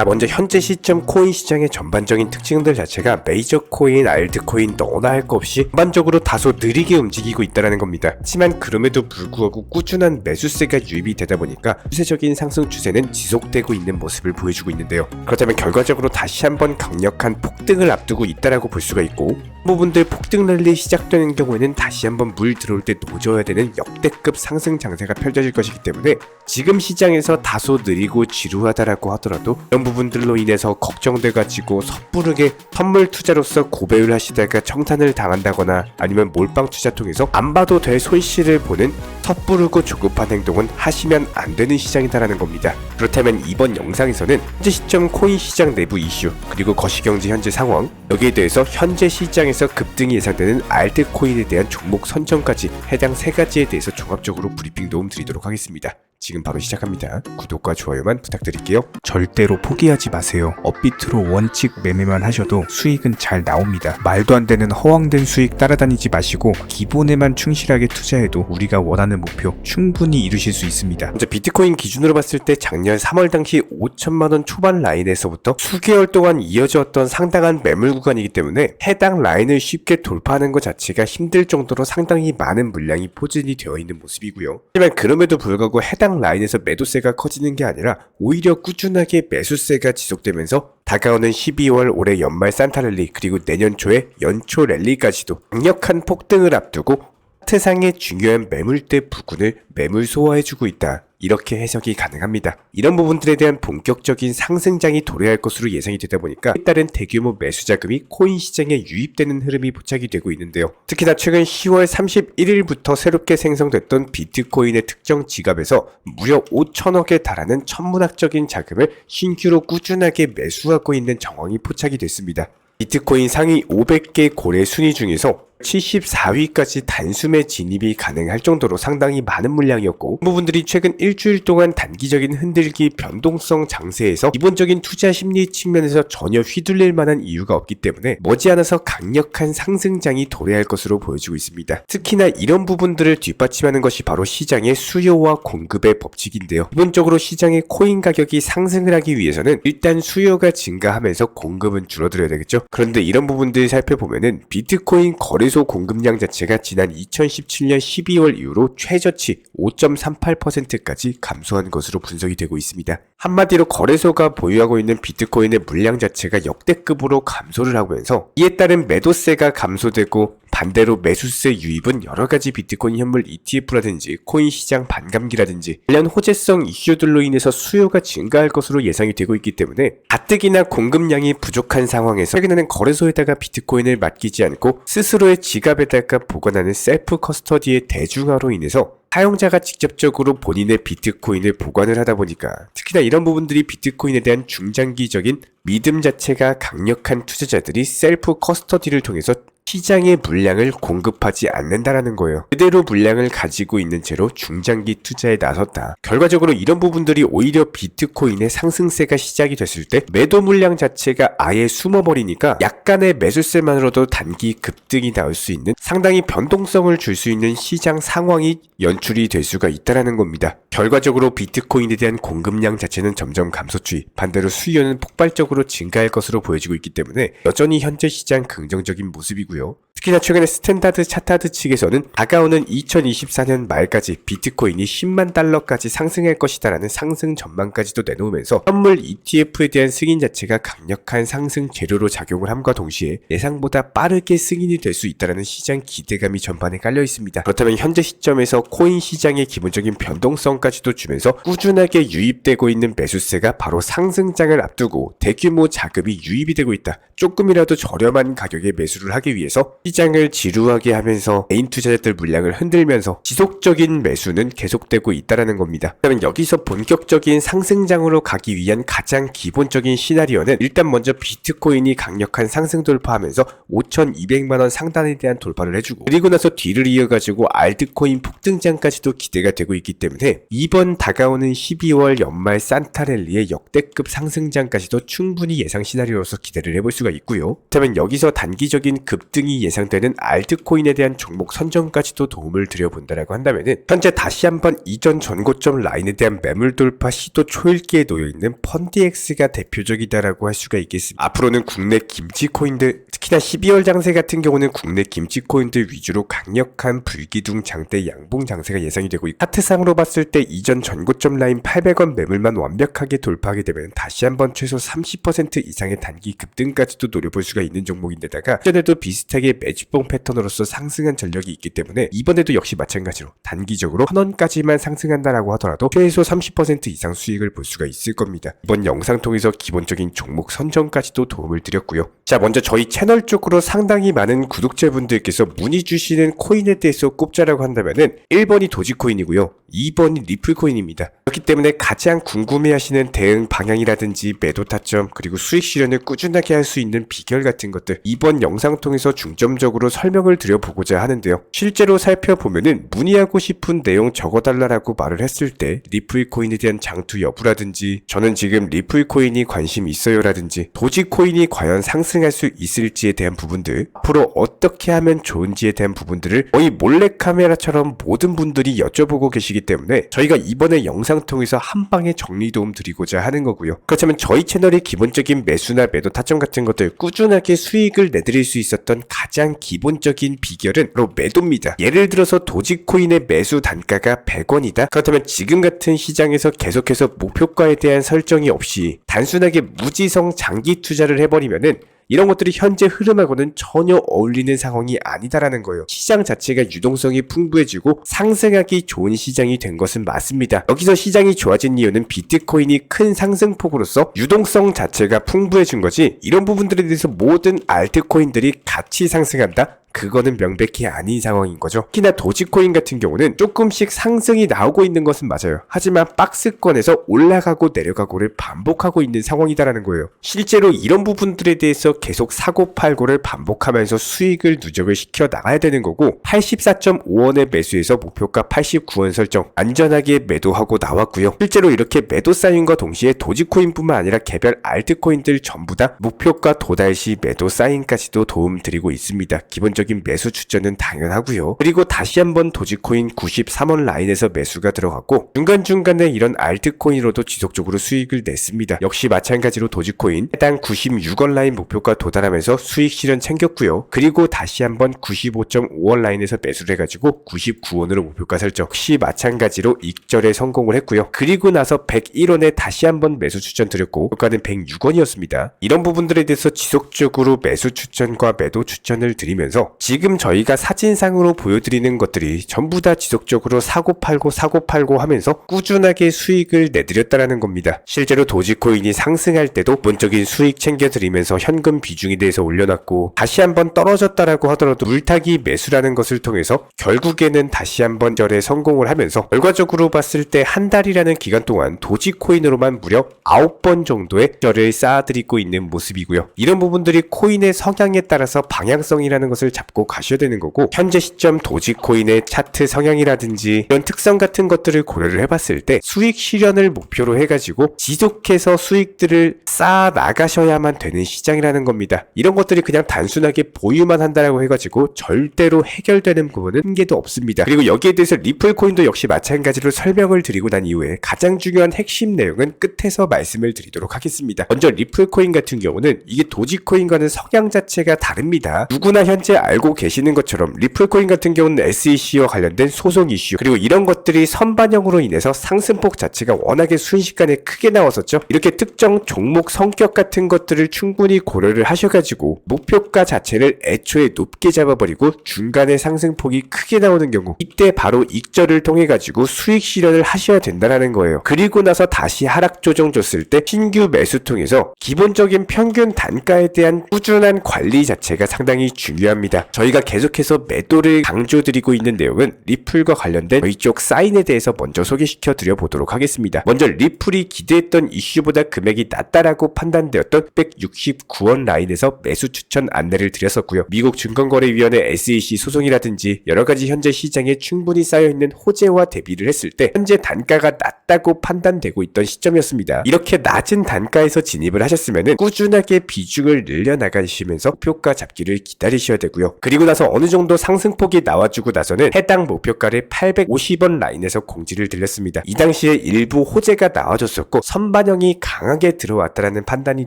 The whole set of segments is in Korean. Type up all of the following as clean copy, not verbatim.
먼저 현재 시점 코인 시장의 전반적인 특징들 자체가 메이저 코인, 알트코인 너나 할 거 없이 전반적으로 다소 느리게 움직이고 있다는 겁니다. 하지만 그럼에도 불구하고 꾸준한 매수세가 유입이 되다 보니까 추세적인 상승 추세는 지속되고 있는 모습을 보여주고 있는데요. 그렇다면 결과적으로 다시 한번 강력한 폭등을 앞두고 있다라고 볼 수가 있고, 부분들 폭등 랠리 시작되는 경우에는 다시 한번 물 들어올 때 노져야 되는 역대급 상승 장세가 펼쳐질 것이기 때문에 지금 시장에서 다소 느리고 지루하다라고 하더라도 이런 부분들로 인해서 걱정돼가지고 섣부르게 선물 투자로서 고배를 하시다가 청산을 당한다거나 아니면 몰빵 투자 통해서 안 봐도 될 손실을 보는 섣부르고 조급한 행동은 하시면 안 되는 시장이다라는 겁니다. 그렇다면 이번 영상에서는 현재 시점 코인 시장 내부 이슈 그리고 거시경제 현재 상황, 여기에 대해서 현재 시장에서 급등이 예상되는 알트코인에 대한 종목 선정까지 해당 3가지에 대해서 종합적으로 브리핑 도움 드리도록 하겠습니다. 지금 바로 시작합니다. 구독과 좋아요만 부탁드릴게요. 절대로 포기하지 마세요. 업비트로 원칙 매매만 하셔도 수익은 잘 나옵니다. 말도 안 되는 허황된 수익 따라다니지 마시고 기본에만 충실하게 투자해도 우리가 원하는 목표 충분히 이루실 수 있습니다. 먼저 비트코인 기준으로 봤을 때 작년 3월 당시 5천만원 초반 라인에서부터 수개월 동안 이어졌던 상당한 매물 구간이기 때문에 해당 라인을 쉽게 돌파하는 것 자체가 힘들 정도로 상당히 많은 물량이 포진이 되어 있는 모습이고요. 하지만 그럼에도 불구하고 해당 라인에서 매도세가 커지는 게 아니라 오히려 꾸준하게 매수세가 지속되면서 다가오는 12월 올해 연말 산타랠리 그리고 내년 초에 연초 랠리까지도 강력한 폭등을 앞두고 차트상의 중요한 매물대 부근을 매물 소화해주고 있다. 이렇게 해석이 가능합니다. 이런 부분들에 대한 본격적인 상승장이 도래할 것으로 예상이 되다 보니까 따른 대규모 매수 자금이 코인 시장에 유입되는 흐름이 포착이 되고 있는데요. 특히나 최근 10월 31일부터 새롭게 생성됐던 비트코인의 특정 지갑에서 무려 5천억에 달하는 천문학적인 자금을 신규로 꾸준하게 매수하고 있는 정황이 포착이 됐습니다. 비트코인 상위 500개 고래 순위 중에서 74위까지 단숨에 진입이 가능할 정도로 상당히 많은 물량이었고, 부분들이 최근 일주일 동안 단기적인 흔들기 변동성 장세에서 기본적인 투자 심리 측면에서 전혀 휘둘릴 만한 이유가 없기 때문에 머지않아서 강력한 상승장이 도래할 것으로 보여지고 있습니다. 특히나 이런 부분들을 뒷받침하는 것이 바로 시장의 수요와 공급의 법칙인데요. 기본적으로 시장의 코인 가격이 상승을 하기 위해서는 일단 수요가 증가하면서 공급은 줄어들어야 되겠죠. 그런데 이런 부분들을 살펴보면은 비트코인 거래소 공급량 자체가 지난 2017년 12월 이후로 최저치 5.38%까지 감소한 것으로 분석이 되고 있습니다. 한마디로 거래소가 보유하고 있는 비트코인의 물량 자체가 역대급으로 감소를 하면서 이에 따른 매도세가 감소되고 반대로 매수세 유입은 여러가지 비트코인 현물 ETF라든지 코인 시장 반감기라든지 관련 호재성 이슈들로 인해서 수요가 증가할 것으로 예상이 되고 있기 때문에 가뜩이나 공급량이 부족한 상황에서 최근에는 거래소에다가 비트코인을 맡기지 않고 스스로의 지갑에다가 보관하는 셀프 커스터디의 대중화로 인해서 사용자가 직접적으로 본인의 비트코인을 보관을 하다 보니까 특히나 이런 부분들이 비트코인에 대한 중장기적인 믿음 자체가 강력한 투자자들이 셀프 커스터디를 통해서 시장의 물량을 공급하지 않는다라는 거예요. 그대로 물량을 가지고 있는 채로 중장기 투자에 나섰다. 결과적으로 이런 부분들이 오히려 비트코인의 상승세가 시작이 됐을 때 매도 물량 자체가 아예 숨어버리니까 약간의 매수세만으로도 단기 급등이 나올 수 있는 상당히 변동성을 줄 수 있는 시장 상황이 연출이 될 수가 있다라는 겁니다. 결과적으로 비트코인에 대한 공급량 자체는 점점 감소 추이, 반대로 수요는 폭발적으로 증가할 것으로 보여지고 있기 때문에 여전히 현재 시장 긍정적인 모습이고요. 특히나 최근에 스탠다드 차타드 측에서는 다가오는 2024년 말까지 비트코인이 10만 달러까지 상승할 것이다라는 상승 전망까지도 내놓으면서 선물 ETF에 대한 승인 자체가 강력한 상승 재료로 작용을 함과 동시에 예상보다 빠르게 승인이 될 수 있다라는 시장 기대감이 전반에 깔려 있습니다. 그렇다면 현재 시점에서 코인 시장의 기본적인 변동성까지도 주면서 꾸준하게 유입되고 있는 매수세가 바로 상승장을 앞두고 대규모 자금이 유입이 되고 있다. 조금이라도 저렴한 가격에 매수를 하기 위해서 시장을 지루하게 하면서 개인 투자자들 물량을 흔들면서 지속적인 매수는 계속되고 있다는 겁니다. 그러면 여기서 본격적인 상승장으로 가기 위한 가장 기본적인 시나리오는 일단 먼저 비트코인이 강력한 상승 돌파하면서 5,200만원 상단에 대한 돌파를 해주고, 그리고 나서 뒤를 이어가지고 알트코인 폭등장까지도 기대가 되고 있기 때문에 이번 다가오는 12월 연말 산타랠리의 역대급 상승장까지도 충분히 예상 시나리오로서 기대를 해볼 수가 있고요. 그렇다면 여기서 단기적인 급등이 예상 이상 되는 알트코인에 대한 종목 선정까지도 도움을 드려본다라고 한다면은 현재 다시 한번 이전 전고점 라인에 대한 매물 돌파 시도 초읽기에 놓여있는 펀디엑스가 대표적이다라고 할 수가 있겠습니다. 앞으로는 국내 김치코인들, 특히나 12월 장세 같은 경우는 국내 김치코인들 위주로 강력한 불기둥 장대 양봉 장세가 예상이 되고 있고, 차트상으로 봤을 때 이전 전고점 라인 800원 매물만 완벽하게 돌파하게 되면 다시 한번 최소 30% 이상의 단기 급등까지도 노려볼 수가 있는 종목인데다가 전에도 비슷하게 매집봉 패턴으로서 상승한 전력이 있기 때문에 이번에도 역시 마찬가지로 단기적으로 1000원까지만 상승한다라고 하더라도 최소 30% 이상 수익을 볼 수가 있을 겁니다. 이번 영상 통해서 기본적인 종목 선정까지도 도움을 드렸고요. 자, 먼저 저희 채널 쪽으로 상당히 많은 구독자분들께서 문의 주시는 코인에 대해서 꼽자라고 한다면은 1번이 도지코인이고요. 2번이 리플코인입니다. 그렇기 때문에 가장 궁금해하시는 대응 방향이라든지 매도 타점, 그리고 수익 실현을 꾸준하게 할 수 있는 비결 같은 것들 이번 영상 통해서 중점적으로 설명을 드려보고자 하는데요. 실제로 살펴보면은 문의하고 싶은 내용 적어달라고 말을 했을 때 리플코인에 대한 장투 여부라든지, 저는 지금 리플코인이 관심 있어요라든지, 도지코인이 과연 상승할 수 있을지에 대한 부분들, 앞으로 어떻게 하면 좋은지에 대한 부분들을 거의 몰래카메라처럼 모든 분들이 여쭤보고 계시기 때문에 저희가 이번에 영상 통해서 한 방에 정리 도움 드리고자 하는 거고요. 그렇다면 저희 채널의 기본적인 매수나 매도 타점 같은 것들 꾸준하게 수익을 내드릴 수 있었던 가장 기본적인 비결은 바로 매도입니다. 예를 들어서 도지코인의 매수 단가가 100원이다. 그렇다면 지금 같은 시장에서 계속해서 목표가에 대한 설정이 없이 단순하게 무지성 장기 투자를 해버리면은 이런 것들이 현재 흐름하고는 전혀 어울리는 상황이 아니다라는 거예요. 시장 자체가 유동성이 풍부해지고 상승하기 좋은 시장이 된 것은 맞습니다. 여기서 시장이 좋아진 이유는 비트코인이 큰 상승폭으로서 유동성 자체가 풍부해진 거지, 이런 부분들에 대해서 모든 알트코인들이 같이 상승한다? 그거는 명백히 아닌 상황인 거죠. 특히나 도지코인 같은 경우는 조금씩 상승이 나오고 있는 것은 맞아요. 하지만 박스권에서 올라가고 내려가고를 반복하고 있는 상황이다라는 거예요. 실제로 이런 부분들에 대해서 계속 사고 팔고를 반복하면서 수익을 누적을 시켜 나가야 되는 거고, 84.5원의 매수에서 목표가 89원 설정, 안전하게 매도하고 나왔고요. 실제로 이렇게 매도 사인과 동시에 도지코인뿐만 아니라 개별 알트코인들 전부 다 목표가 도달 시 매도 사인까지도 도움 드리고 있습니다. 기본적인 매수 추천은 당연하고요. 그리고 다시 한번 도지코인 93원 라인에서 매수가 들어갔고, 중간중간에 이런 알트코인으로도 지속적으로 수익을 냈습니다. 역시 마찬가지로 도지코인 해당 96원 라인 목표가 도달하면서 수익 실현 챙겼고요. 그리고 다시 한번 95.5원 라인에서 매수를 해가지고 99원으로 목표가 설정, 역시 마찬가지로 익절에 성공을 했고요. 그리고 나서 101원에 다시 한번 매수 추천 드렸고 목표가는 106원이었습니다. 이런 부분들에 대해서 지속적으로 매수 추천과 매도 추천을 드리면서 지금 저희가 사진상으로 보여드리는 것들이 전부 다 지속적으로 사고 팔고 하면서 꾸준하게 수익을 내드렸다라는 겁니다. 실제로 도지코인이 상승할 때도 기본적인 수익 챙겨드리면서 현금 비중에 대해서 올려놨고, 다시 한번 떨어졌다라고 하더라도 물타기 매수라는 것을 통해서 결국에는 다시 한번 절에 성공을 하면서 결과적으로 봤을 때 한 달이라는 기간 동안 도지코인으로만 무려 9번 정도의 절을 쌓아드리고 있는 모습이고요. 이런 부분들이 코인의 성향에 따라서 방향성이라는 것을 잡고 가셔야 되는 거고, 현재 시점 도지코인의 차트 성향이라든지 이런 특성 같은 것들을 고려를 해봤을 때 수익 실현을 목표로 해가지고 지속해서 수익들을 쌓아 나가셔야만 되는 시장이라는 겁니다. 이런 것들이 그냥 단순하게 보유만 한다라고 해가지고 절대로 해결되는 부분은 한 개도 없습니다. 그리고 여기에 대해서 리플코인도 역시 마찬가지로 설명을 드리고 난 이후에 가장 중요한 핵심 내용은 끝에서 말씀을 드리도록 하겠습니다. 먼저 리플코인 같은 경우는 이게 도지코인과는 성향 자체가 다릅니다. 누구나 현재 알고 계시는 것처럼 리플코인 같은 경우는 SEC와 관련된 소송 이슈, 그리고 이런 것들이 선반영으로 인해서 상승폭 자체가 워낙에 순식간에 크게 나왔었죠. 이렇게 특정 종목 성격 같은 것들을 충분히 고려를 하셔가지고 목표가 자체를 애초에 높게 잡아버리고 중간에 상승폭이 크게 나오는 경우, 이때 바로 익절을 통해 가지고 수익 실현을 하셔야 된다는 거예요. 그리고 나서 다시 하락 조정 줬을 때 신규 매수 통해서 기본적인 평균 단가에 대한 꾸준한 관리 자체가 상당히 중요합니다. 저희가 계속해서 매도를 강조드리고 있는 내용은 리플과 관련된 저희 쪽 사인에 대해서 먼저 소개시켜 드려 보도록 하겠습니다. 먼저 리플이 기대했던 이슈보다 금액이 낮다라고 판단되었던 169원 라인에서 매수 추천 안내를 드렸었고요. 미국 증권거래위원회 SEC 소송이라든지 여러가지 현재 시장에 충분히 쌓여있는 호재와 대비를 했을 때 현재 단가가 낮다고 판단되고 있던 시점이었습니다. 이렇게 낮은 단가에서 진입을 하셨으면 꾸준하게 비중을 늘려나가시면서 목표가 잡기를 기다리셔야 되고요. 했고요. 그리고 나서 어느 정도 상승폭이 나와주고 나서는 해당 목표가를 850원 라인에서 공지를 들렸습니다. 이 당시에 일부 호재가 나와줬었고 선반영이 강하게 들어왔다라는 판단이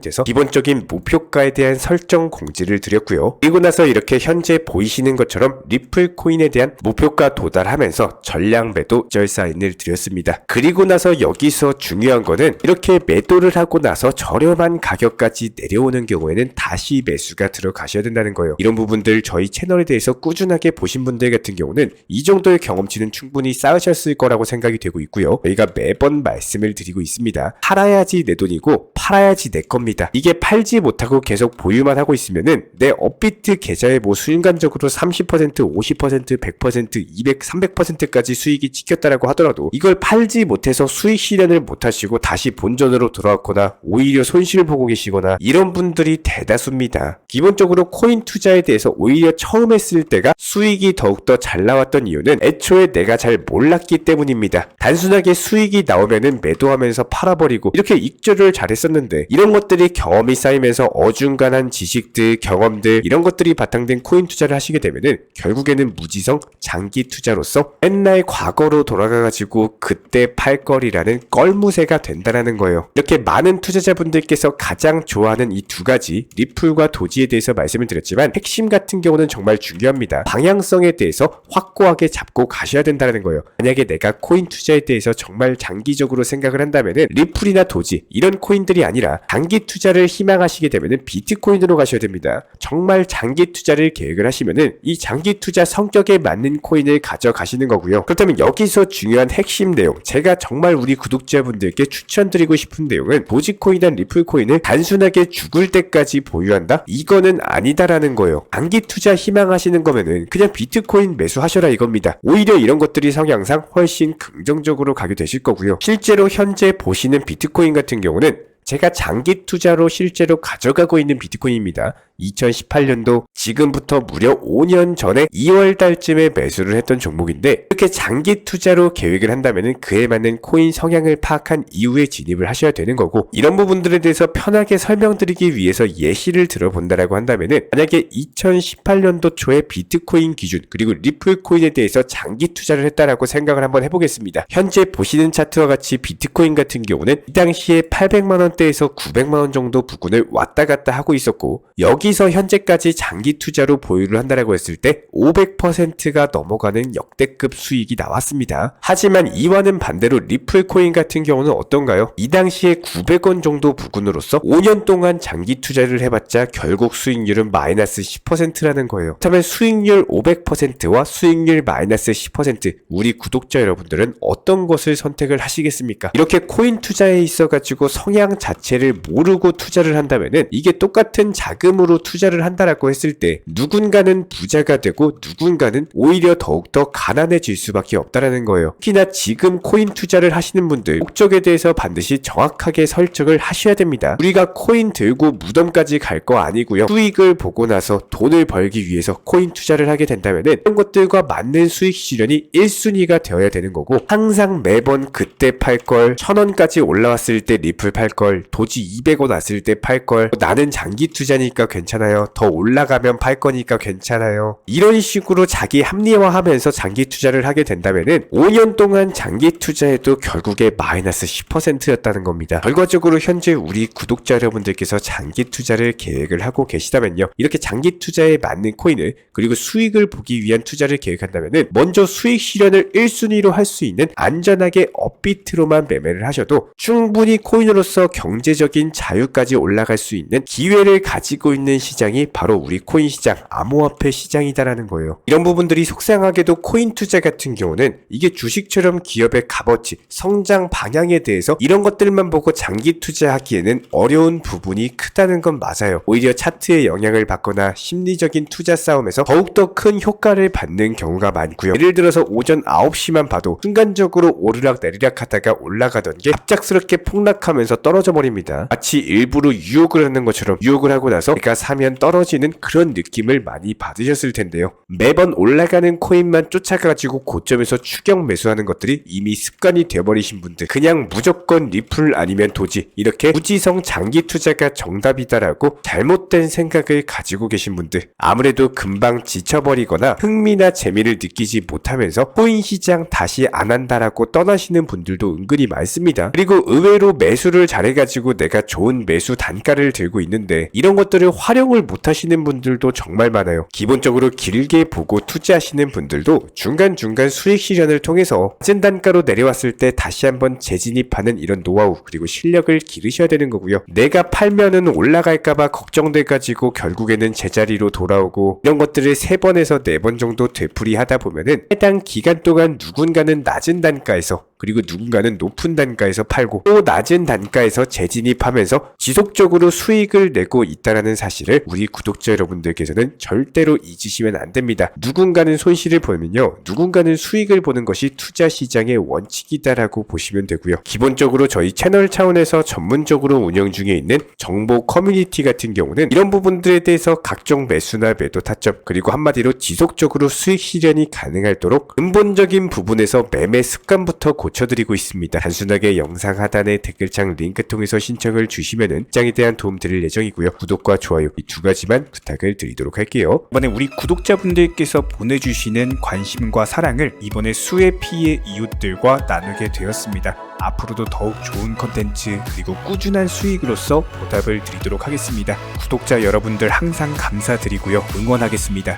돼서 기본적인 목표가에 대한 설정 공지를 드렸고요. 그리고 나서 이렇게 현재 보이시는 것처럼 리플 코인에 대한 목표가 도달하면서 전량 매도 절 사인을 드렸습니다. 그리고 나서 여기서 중요한 거는 이렇게 매도를 하고 나서 저렴한 가격까지 내려오는 경우에는 다시 매수가 들어가셔야 된다는 거예요. 이런 부분들 저희 채널에 대해서 꾸준하게 보신 분들 같은 경우는 이 정도의 경험치는 충분히 쌓으셨을 거라고 생각이 되고 있고요. 저희가 매번 말씀을 드리고 있습니다. 팔아야지 내 돈이고 팔아야지 내 겁니다. 이게 팔지 못하고 계속 보유만 하고 있으면은 내 업비트 계좌에 뭐 순간적으로 30%, 50%, 100%, 200, 300%까지 수익이 찍혔다라고 하더라도 이걸 팔지 못해서 수익 실현을 못하시고 다시 본전으로 돌아왔거나 오히려 손실을 보고 계시거나 이런 분들이 대다수입니다. 기본적으로 코인 투자에 대해서 오히려 처음 했을 때가 수익이 더욱더 잘 나왔던 이유는 애초에 내가 잘 몰랐기 때문입니다. 단순하게 수익이 나오면은 매도하면서 팔아버리고 이렇게 익절을 잘했었는데 이런 것들이 경험이 쌓이면서 어중간한 지식들, 경험들 이런 것들이 바탕된 코인 투자를 하시게 되면은 결국에는 무지성 장기 투자로서 옛날 과거로 돌아가가지고 그때 팔 거리라는 껄무새가 된다라는 거예요. 이렇게 많은 투자자분들께서 가장 좋아하는 이 두 가지 리플과 도지에 대해서 말씀을 드렸지만 핵심 같은 경우는 정말 중요합니다. 방향성에 대해서 확고하게 잡고 가셔야 된다는 거예요. 만약에 내가 코인 투자에 대해서 정말 장기적으로 생각을 한다면은 리플이나 도지 이런 코인들이 아니라 장기 투자를 희망하시게 되면은 비트코인으로 가셔야 됩니다. 정말 장기 투자를 계획을 하시면은 이 장기 투자 성격에 맞는 코인을 가져가시는 거고요. 그렇다면 여기서 중요한 핵심 내용, 제가 정말 우리 구독자분들께 추천드리고 싶은 내용은 도지코인이나 리플코인을 단순하게 죽을 때까지 보유한다? 이거는 아니다라는 거예요. 장기 투자 희망하시는 거면은 그냥 비트코인 매수하셔라 이겁니다. 오히려 이런 것들이 성향상 훨씬 긍정적으로 가게 되실 거고요. 실제로 현재 보시는 비트코인 같은 경우는 제가 장기 투자로 실제로 가져가고 있는 비트코인입니다. 2018년도 지금부터 무려 5년 전에 2월 달쯤에 매수를 했던 종목인데 이렇게 장기 투자로 계획을 한다면 그에 맞는 코인 성향을 파악한 이후에 진입을 하셔야 되는 거고 이런 부분들에 대해서 편하게 설명드리기 위해서 예시를 들어본다라고 한다면 만약에 2018년도 초에 비트코인 기준 그리고 리플코인에 대해서 장기 투자를 했다라고 생각을 한번 해보겠습니다. 현재 보시는 차트와 같이 비트코인 같은 경우는 이 당시에 800만원대에서 900만원 정도 부근을 왔다 갔다 하고 있었고 여기서 현재까지 장기 투자로 보유를 한다라고 했을 때 500%가 넘어가는 역대급 수익이 나왔습니다. 하지만 이와는 반대로 리플코인 같은 경우는 어떤가요? 이 당시에 900원 정도 부근으로서 5년 동안 장기 투자를 해봤자 결국 수익률은 마이너스 10%라는 거예요. 그렇다면 수익률 500%와 수익률 마이너스 10% 우리 구독자 여러분들은 어떤 것을 선택을 하시겠습니까? 이렇게 코인 투자에 있어가지고 성향 자체를 모르고 투자를 한다면은 이게 똑같은 자금으로 투자를 한다라고 했을 때 누군가는 부자가 되고 누군가는 오히려 더욱더 가난해질 수밖에 없다라는 거예요. 특히나 지금 코인 투자를 하시는 분들 목적에 대해서 반드시 정확하게 설정을 하셔야 됩니다. 우리가 코인 들고 무덤까지 갈 거 아니고요. 수익을 보고 나서 돈을 벌기 위해서 코인 투자를 하게 된다면은 이런 것들과 맞는 수익 실현이 1순위가 되어야 되는 거고 항상 매번 그때 팔걸 1000원까지 올라왔을 때 리플 팔걸 도지 200원 왔을 때 팔걸 나는 장기 투자니까 괜찮아요. 더 올라가면 팔 거니까 괜찮아요. 이런 식으로 자기 합리화하면서 장기 투자를 하게 된다면은 5년 동안 장기 투자해도 결국에 마이너스 10%였다는 겁니다. 결과적으로 현재 우리 구독자 여러분들께서 장기 투자를 계획을 하고 계시다면요. 이렇게 장기 투자에 맞는 코인을 그리고 수익을 보기 위한 투자를 계획한다면은 먼저 수익 실현을 1순위로 할 수 있는 안전하게 업비트로만 매매를 하셔도 충분히 코인으로서 경제적인 자유까지 올라갈 수 있는 기회를 가지고 있는 시장이 바로 우리 코인 시장, 암호화폐 시장이다라는 거예요. 이런 부분들이 속상하게도 코인 투자 같은 경우는 이게 주식처럼 기업의 값어치, 성장 방향에 대해서 이런 것들만 보고 장기 투자하기에는 어려운 부분이 크다는 건 맞아요. 오히려 차트의 영향을 받거나 심리적인 투자 싸움에서 더욱더 큰 효과를 받는 경우가 많고요. 예를 들어서 오전 9시만 봐도 순간적으로 오르락 내리락 하다가 올라가던 게 갑작스럽게 폭락하면서 떨어져 떨어져 버립니다. 마치 일부러 유혹을 하는 것처럼 유혹을 하고 나서 내가 사면 떨어지는 그런 느낌을 많이 받으셨을 텐데요. 매번 올라가는 코인만 쫓아가지고 고점에서 추격 매수하는 것들이 이미 습관이 되어버리신 분들, 그냥 무조건 리플 아니면 도지, 이렇게 무지성 장기 투자가 정답이다라고 잘못된 생각을 가지고 계신 분들, 아무래도 금방 지쳐버리거나 흥미나 재미를 느끼지 못하면서 코인 시장 다시 안 한다라고 떠나시는 분들도 은근히 많습니다. 그리고 의외로 매수를 잘해가지고 내가 좋은 매수 단가를 들고 있는데 이런 것들을 활용을 못하시는 분들도 정말 많아요. 기본적으로 길게 보고 투자하시는 분들도 중간중간 수익 실현을 통해서 낮은 단가로 내려왔을 때 다시 한번 재진입하는 이런 노하우 그리고 실력을 기르셔야 되는 거고요. 내가 팔면은 올라갈까봐 걱정돼가지고 결국에는 제자리로 돌아오고 이런 것들을 3번에서 4번 정도 되풀이하다 보면은 해당 기간 동안 누군가는 낮은 단가에서 그리고 누군가는 높은 단가에서 팔고 또 낮은 단가에서 재진입하면서 지속적으로 수익을 내고 있다는 사실을 우리 구독자 여러분들께서는 절대로 잊으시면 안 됩니다. 누군가는 손실을 보면요, 누군가는 수익을 보는 것이 투자 시장의 원칙이다라고 보시면 되고요. 기본적으로 저희 채널 차원에서 전문적으로 운영 중에 있는 정보 커뮤니티 같은 경우는 이런 부분들에 대해서 각종 매수나 매도 타점 그리고 한마디로 지속적으로 수익 실현이 가능하도록 근본적인 부분에서 매매 습관부터 고쳐드리고 있습니다. 단순하게 영상 하단의 댓글창 링크 통해서 신청을 주시면은 시장에 대한 도움 드릴 예정이고요. 구독과 좋아요 이 2가지만 부탁을 드리도록 할게요. 이번에 우리 구독자분들께서 보내주시는 관심과 사랑을 이번에 수혜 피해 이웃들과 나누게 되었습니다. 앞으로도 더욱 좋은 컨텐츠 그리고 꾸준한 수익으로서 보답을 드리도록 하겠습니다. 구독자 여러분들 항상 감사드리고요. 응원하겠습니다.